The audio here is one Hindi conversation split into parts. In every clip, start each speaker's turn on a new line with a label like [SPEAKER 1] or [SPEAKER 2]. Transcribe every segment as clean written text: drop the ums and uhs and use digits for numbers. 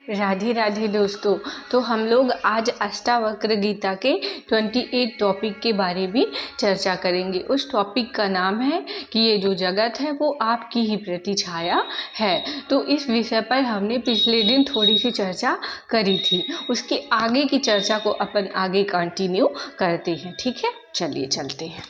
[SPEAKER 1] राधे राधे दोस्तों। तो हम लोग आज अष्टावक्र गीता के 28 टॉपिक के बारे में चर्चा करेंगे। उस टॉपिक का नाम है कि ये जो जगत है वो आपकी ही प्रतिछाया है। तो इस विषय पर हमने पिछले दिन थोड़ी सी चर्चा करी थी, उसके आगे की चर्चा को अपन आगे कंटिन्यू करते हैं। ठीक है, चलिए चलते हैं।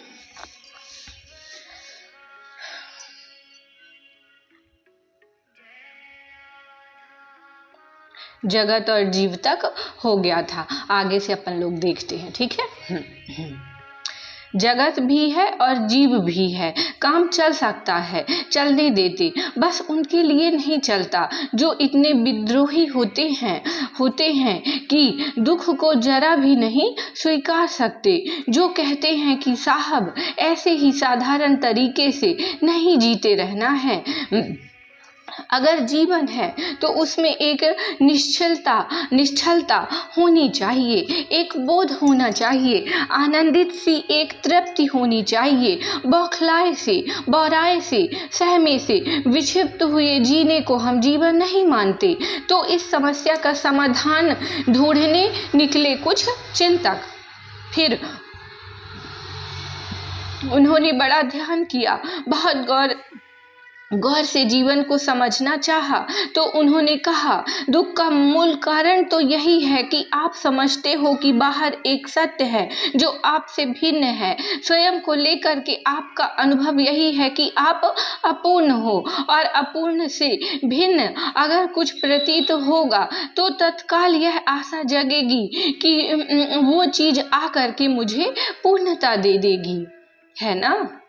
[SPEAKER 1] जगत और जीव तक हो गया था, आगे से अपन लोग देखते हैं। ठीक है, जगत भी है और जीव भी है, काम चल सकता है, चलने देते, बस उनके लिए नहीं चलता जो इतने विद्रोही होते हैं कि दुख को जरा भी नहीं स्वीकार सकते, जो कहते हैं कि साहब ऐसे ही साधारण तरीके से नहीं जीते रहना है। अगर जीवन है तो उसमें एक निश्चलता होनी चाहिए, एक बोध होना चाहिए, आनंदित सी एक तृप्ति होनी चाहिए। बौखलाए से, बौराए से, सहमे से, विक्षिप्त हुए जीने को हम जीवन नहीं मानते। तो इस समस्या का समाधान ढूंढने निकले कुछ चिंतक। फिर उन्होंने बड़ा ध्यान किया, बहुत गौर से जीवन को समझना चाहा। तो उन्होंने कहा, दुख का मूल कारण तो यही है कि आप समझते हो कि बाहर एक सत्य है जो आपसे भिन्न है। स्वयं को लेकर के आपका अनुभव यही है कि आप अपूर्ण हो, और अपूर्ण से भिन्न अगर कुछ प्रतीत होगा तो तत्काल यह आशा जगेगी कि वो चीज आकर के मुझे पूर्णता दे देगी, है ना।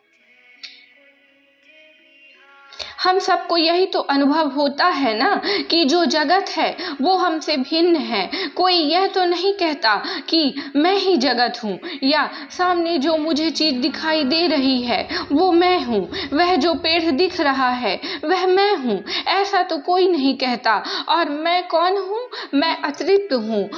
[SPEAKER 1] हम सबको यही तो अनुभव होता है ना कि जो जगत है वो हमसे भिन्न है। कोई यह तो नहीं कहता कि मैं ही जगत हूँ, या सामने जो मुझे चीज़ दिखाई दे रही है वो मैं हूँ, वह जो पेड़ दिख रहा है वह मैं हूँ, ऐसा तो कोई नहीं कहता। और मैं कौन हूँ? मैं अतृप्त हूँ,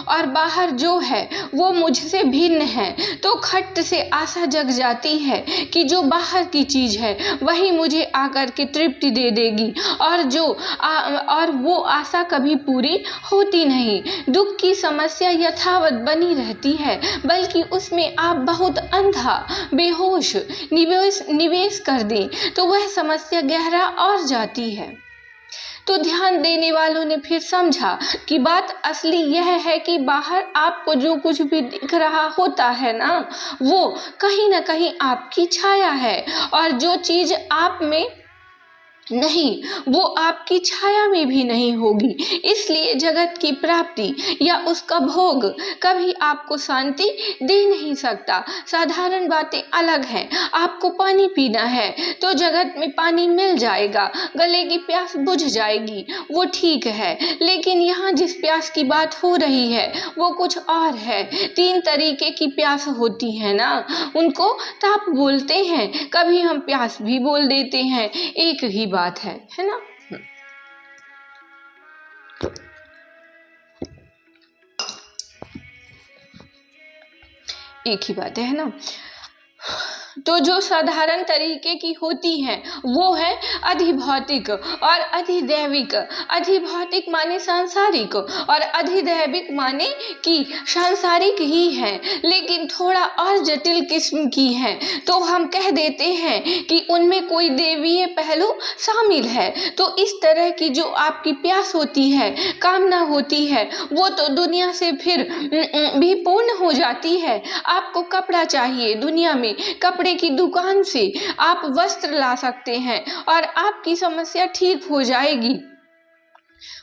[SPEAKER 1] और बाहर जो है वो मुझसे भिन्न है। तो खट से आशा जग जाती है कि जो बाहर की चीज़ है वही मुझे आकर के तृप्ति दे देगी, और वो आशा कभी पूरी होती नहीं। दुख की समस्या यथावत बनी रहती है, बल्कि उसमें आप बहुत अंधा बेहोश निवेश कर दें तो वह समस्या गहरा और जाती है। तो ध्यान देने वालों ने फिर समझा कि बात असली यह है कि बाहर आपको जो कुछ भी दिख रहा होता है ना, वो कहीं ना कहीं आपकी छाया है, और जो चीज आप में नहीं वो आपकी छाया में भी नहीं होगी। इसलिए जगत की प्राप्ति या उसका भोग कभी आपको शांति दे नहीं सकता। साधारण बातें अलग हैं। आपको पानी पीना है तो जगत में पानी मिल जाएगा, गले की प्यास बुझ जाएगी, वो ठीक है। लेकिन यहाँ जिस प्यास की बात हो रही है वो कुछ और है। 3 तरीके की प्यास होती है ना, उनको ताप बोलते हैं, कभी हम प्यास भी बोल देते हैं, एक ही बात है ना। एक ही बात है ना। तो जो साधारण तरीके की होती हैं वो है अधिभौतिक और अधिदैविक। अधिभौतिक माने सांसारिक, और अधिदैविक माने कि सांसारिक ही है लेकिन थोड़ा और जटिल किस्म की है। तो हम कह देते हैं कि उनमें कोई देवीय पहलू शामिल है। तो इस तरह की जो आपकी प्यास होती है, कामना होती है, वो तो दुनिया से फिर भी पूर्ण हो जाती है। आपको कपड़ा चाहिए, दुनिया में कपड़े की दुकान से आप वस्त्र ला सकते हैं और आपकी समस्या ठीक हो जाएगी।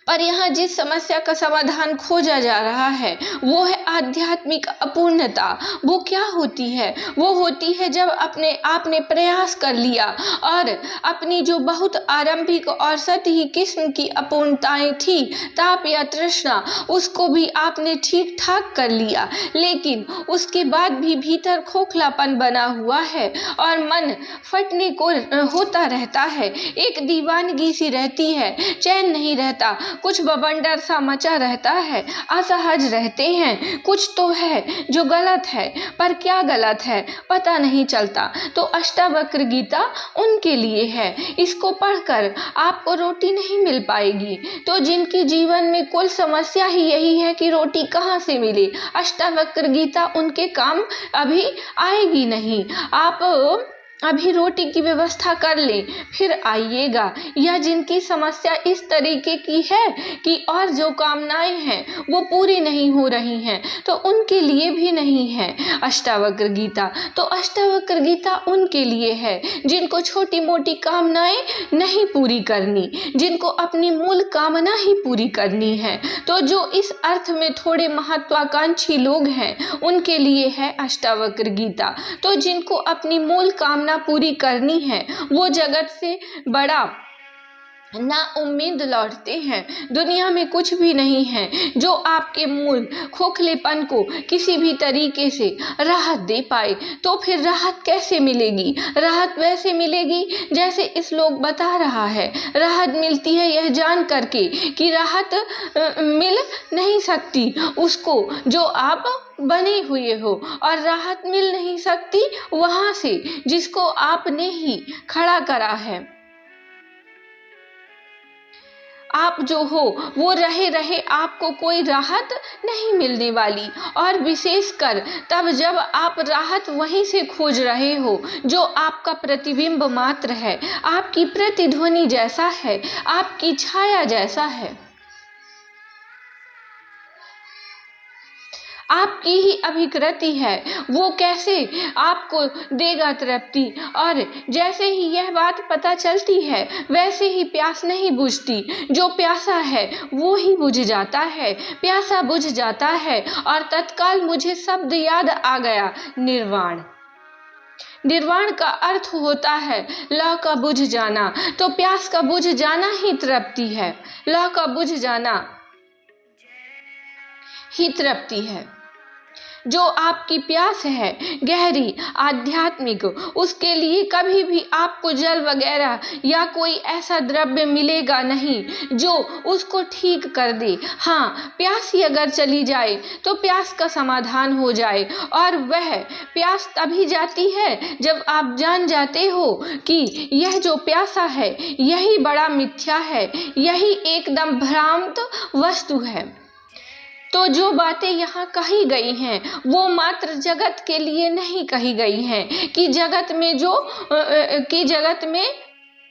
[SPEAKER 1] पर यहाँ जिस समस्या का समाधान खोजा जा रहा है वो है आध्यात्मिक अपूर्णता। वो क्या होती है? वो होती है जब आपने प्रयास कर लिया और अपनी जो बहुत आरंभिक और सतही किस्म की अपूर्णताएं थी, ताप या तृष्णा, उसको भी आपने ठीक ठाक कर लिया, लेकिन उसके बाद भी भीतर खोखलापन बना हुआ है और मन फटने को होता रहता है। एक दीवानगी सी रहती है, चैन नहीं रहता। रहता, कुछ बवंडर सा मचा रहता है, असहज रहते हैं, कुछ तो है जो गलत है, पर क्या गलत है पता नहीं चलता। तो अष्टावक्र गीता उनके लिए है। इसको पढ़कर आपको रोटी नहीं मिल पाएगी। तो जिनकी जीवन में कुल समस्या ही यही है कि रोटी कहाँ से मिले, अष्टावक्र गीता उनके काम अभी आएगी नहीं। आप अभी रोटी की व्यवस्था कर लें, फिर आइएगा। या जिनकी समस्या इस तरीके की है कि और जो कामनाएं हैं वो पूरी नहीं हो रही हैं, तो उनके लिए भी नहीं है अष्टावक्र गीता। तो अष्टावक्र गीता उनके लिए है जिनको छोटी मोटी कामनाएं नहीं पूरी करनी, जिनको अपनी मूल कामना ही पूरी करनी है। तो जो इस अर्थ में थोड़े महत्वाकांक्षी लोग हैं उनके लिए है अष्टावक्र गीता। तो जिनको अपनी मूल कामना पूरी करनी है वो जगत से बड़ा ना उम्मीद लौटते हैं। दुनिया में कुछ भी नहीं है जो आपके मूल खोखलेपन को किसी भी तरीके से राहत दे पाए। तो फिर राहत कैसे मिलेगी? राहत वैसे मिलेगी जैसे इस श्लोक बता रहा है। राहत मिलती है यह जान करके कि राहत मिल नहीं सकती उसको जो आप बने हुए हो, और राहत मिल नहीं सकती वहां से जिसको आपने ही खड़ा करा है। आप जो हो वो रहे रहे आपको कोई राहत नहीं मिलने वाली, और विशेषकर तब जब आप राहत वहीं से खोज रहे हो जो आपका प्रतिबिंब मात्र है, आपकी प्रतिध्वनि जैसा है, आपकी छाया जैसा है, आपकी ही अभिकृति है। वो कैसे आपको देगा तृप्ति? और जैसे ही यह बात पता चलती है वैसे ही प्यास नहीं बुझती। जो प्यासा है वो ही बुझ जाता है, प्यासा बुझ जाता है। और तत्काल मुझे शब्द याद आ गया, निर्वाण। निर्वाण का अर्थ होता है लौ का बुझ जाना। तो प्यास का बुझ जाना ही तृप्ति है, लौ का बुझ जाना ही तृप्ति है। जो आपकी प्यास है गहरी आध्यात्मिक, उसके लिए कभी भी आपको जल वगैरह या कोई ऐसा द्रव्य मिलेगा नहीं जो उसको ठीक कर दे। हाँ, प्यास ही अगर चली जाए तो प्यास का समाधान हो जाए, और वह प्यास तभी जाती है जब आप जान जाते हो कि यह जो प्यासा है यही बड़ा मिथ्या है, यही एकदम भ्रांत वस्तु है। तो जो बातें यहाँ कही गई हैं वो मात्र जगत के लिए नहीं कही गई हैं कि जगत में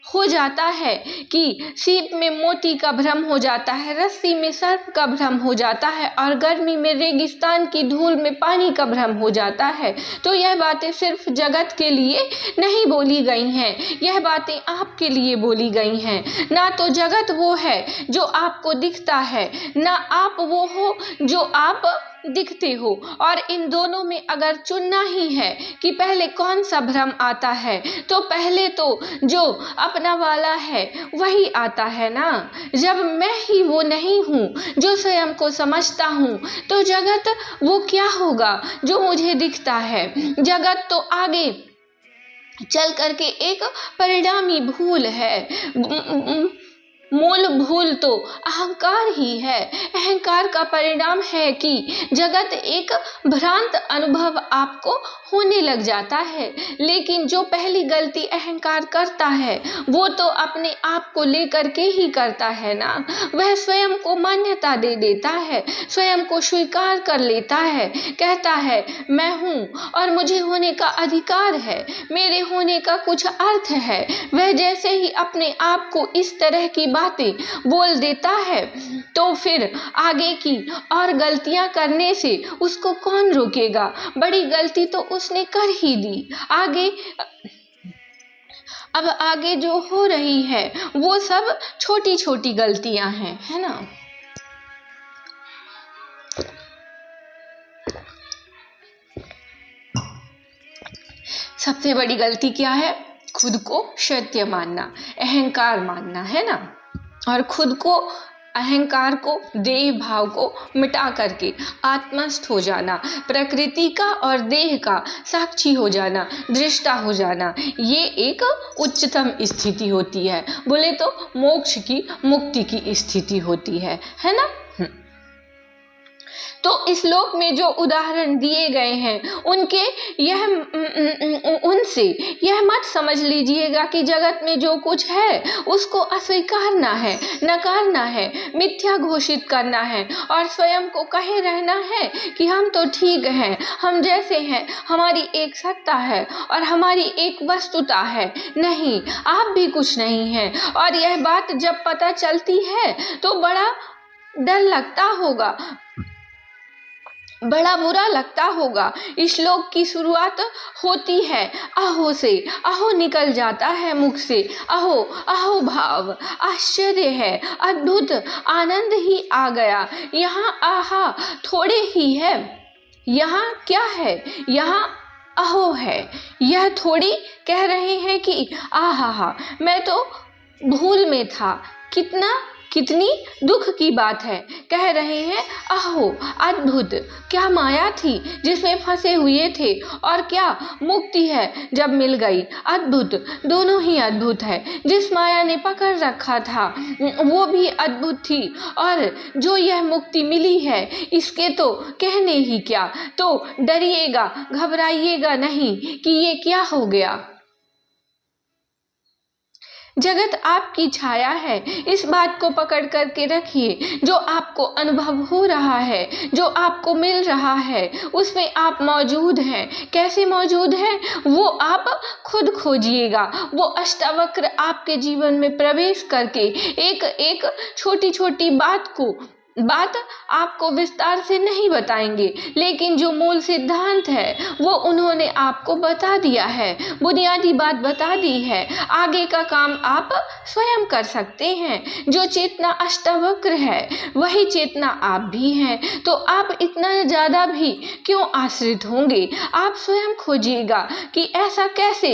[SPEAKER 1] हो जाता है कि सीप में मोती का भ्रम हो जाता है, रस्सी में सर्प का भ्रम हो जाता है, और गर्मी में रेगिस्तान की धूल में पानी का भ्रम हो जाता है। तो यह बातें सिर्फ जगत के लिए नहीं बोली गई हैं, यह बातें आपके लिए बोली गई हैं। ना तो जगत वो है जो आपको दिखता है, ना आप वो हो जो आप दिखते हो। और इन दोनों में अगर चुनना ही है कि पहले कौन सा भ्रम आता है, तो पहले तो जो अपना वाला है वही आता है ना। जब मैं ही वो नहीं हूँ जो स्वयं को समझता हूँ, तो जगत वो क्या होगा जो मुझे दिखता है। जगत तो आगे चल करके एक परिणामी भूल है। मूल भूल तो अहंकार ही है। अहंकार का परिणाम है कि जगत एक भ्रांत अनुभव आपको होने लग जाता है। लेकिन जो पहली गलती अहंकार करता है वो तो अपने आप को लेकर के ही करता है ना। वह स्वयं को मान्यता दे देता है, स्वयं को स्वीकार कर लेता है, कहता है मैं हूँ और मुझे होने का अधिकार है, मेरे होने का कुछ अर्थ है। वह जैसे ही अपने आप को इस तरह की बातें बोल देता है तो फिर आगे की और गलतियां करने से उसको कौन रोकेगा। बड़ी गलती तो उसने कर ही दी। अब आगे जो हो रही है वो सब छोटी छोटी गलतियां हैं, है ना। सबसे बड़ी गलती क्या है? खुद को सत्य मानना, अहंकार मानना, है ना। और खुद को अहंकार को, देह भाव को मिटा करके आत्मस्थ हो जाना, प्रकृति का और देह का साक्षी हो जाना, दृष्टा हो जाना, ये एक उच्चतम स्थिति होती है। बोले तो मोक्ष की, मुक्ति की स्थिति होती है ना। तो इस श्लोक में जो उदाहरण दिए गए हैं उनके उनसे यह मत समझ लीजिएगा कि जगत में जो कुछ है उसको अस्वीकारना है, नकारना है, मिथ्या घोषित करना है और स्वयं को कहे रहना है कि हम तो ठीक हैं, हम जैसे हैं, हमारी एक सत्ता है और हमारी एक वस्तुता है। नहीं, आप भी कुछ नहीं हैं। और यह बात जब पता चलती है तो बड़ा डर लगता होगा, बड़ा बुरा लगता होगा। इस श्लोक की शुरुआत होती है अहो से, अहो निकल जाता है मुख से, अहो अहो भाव, आश्चर्य है, अद्भुत, आनंद ही आ गया। यहाँ आहा थोड़े ही है, यहाँ क्या है, यहाँ अहो है। यह थोड़ी कह रहे हैं कि आहा मैं तो भूल में था, कितनी दुख की बात है। कह रहे हैं अहो अद्भुत, क्या माया थी जिसमें फंसे हुए थे और क्या मुक्ति है जब मिल गई। अद्भुत, दोनों ही अद्भुत है। जिस माया ने पकड़ रखा था वो भी अद्भुत थी और जो यह मुक्ति मिली है इसके तो कहने ही क्या। तो डरिएगा, घबराइएगा नहीं कि ये क्या हो गया। जगत आपकी छाया है, इस बात को पकड़ करके रखिए। जो आपको अनुभव हो रहा है, जो आपको मिल रहा है, उसमें आप मौजूद हैं। कैसे मौजूद हैं वो आप खुद खोजिएगा। वो अष्टावक्र आपके जीवन में प्रवेश करके एक एक छोटी छोटी बात आपको विस्तार से नहीं बताएंगे, लेकिन जो मूल सिद्धांत है वो उन्होंने आपको बता दिया है, बुनियादी बात बता दी है। आगे का काम आप स्वयं कर सकते हैं। जो चेतना अष्टावक्र है वही चेतना आप भी हैं। तो आप इतना ज़्यादा भी क्यों आश्रित होंगे। आप स्वयं खोजिएगा कि ऐसा कैसे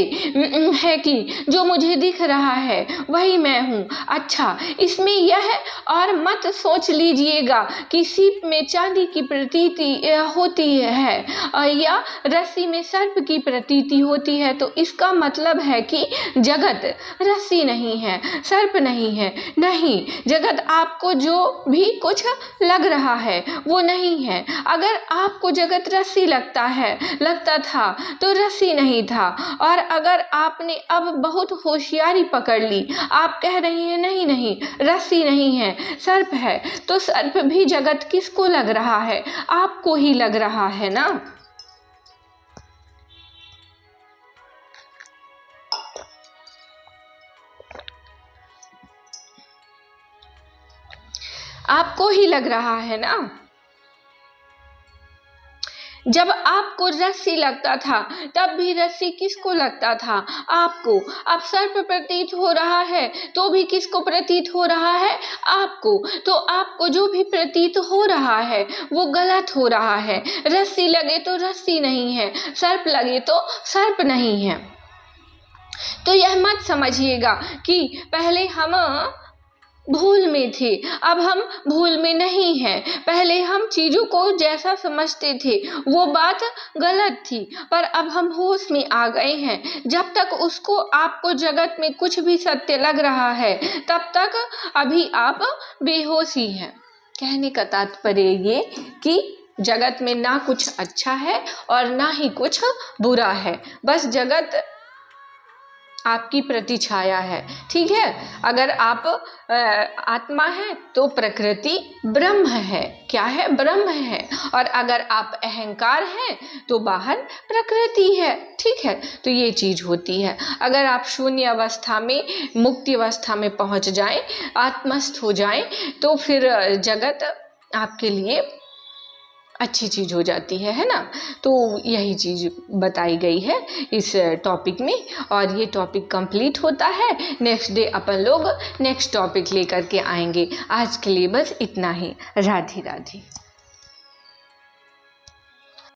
[SPEAKER 1] है कि जो मुझे दिख रहा है वही मैं हूँ। अच्छा, इसमें यह और मत सोच लीजिए कि सीप में चांदी की प्रतीति होती है या रस्सी में सर्प की प्रतीति होती है, तो इसका मतलब है कि जगत रस्सी नहीं है, सर्प नहीं है। नहीं, जगत आपको जो भी कुछ लग रहा है वो नहीं है। अगर आपको जगत रस्सी लगता था तो रस्सी नहीं था। और अगर आपने अब बहुत होशियारी पकड़ ली, आप कह रहे हैं नहीं रस्सी नहीं है, सर्प है, तो सर्प भी जगत किसको लग रहा है, आपको ही लग रहा है ना। आपको ही लग रहा है ना। जब आपको रस्सी लगता था तब भी रस्सी किसको लगता था, आपको। अब सर्प प्रतीत हो रहा है तो भी किसको प्रतीत हो रहा है, आपको। तो आपको जो भी प्रतीत हो रहा है वो गलत हो रहा है। रस्सी लगे तो रस्सी नहीं है, सर्प लगे तो सर्प नहीं है। तो यह मत समझिएगा कि पहले हम भूल में थे, अब हम भूल में नहीं हैं। पहले हम चीज़ों को जैसा समझते थे वो बात गलत थी, पर अब हम होश में आ गए हैं। जब तक उसको आपको जगत में कुछ भी सत्य लग रहा है तब तक अभी आप बेहोश ही हैं। कहने का तात्पर्य ये कि जगत में ना कुछ अच्छा है और ना ही कुछ बुरा है, बस जगत आपकी प्रतिछाया है। ठीक है, अगर आप आत्मा हैं तो प्रकृति ब्रह्म है। क्या है, ब्रह्म है। और अगर आप अहंकार हैं तो बाहर प्रकृति है। ठीक है, तो ये चीज़ होती है। अगर आप शून्य अवस्था में, मुक्ति अवस्था में पहुंच जाएं, आत्मस्थ हो जाएं, तो फिर जगत आपके लिए अच्छी चीज़ हो जाती है ना। तो यही चीज़ बताई गई है इस टॉपिक में, और ये टॉपिक कंप्लीट होता है। नेक्स्ट डे अपन लोग नेक्स्ट टॉपिक लेकर के आएंगे। आज के लिए बस इतना ही। राधे राधे।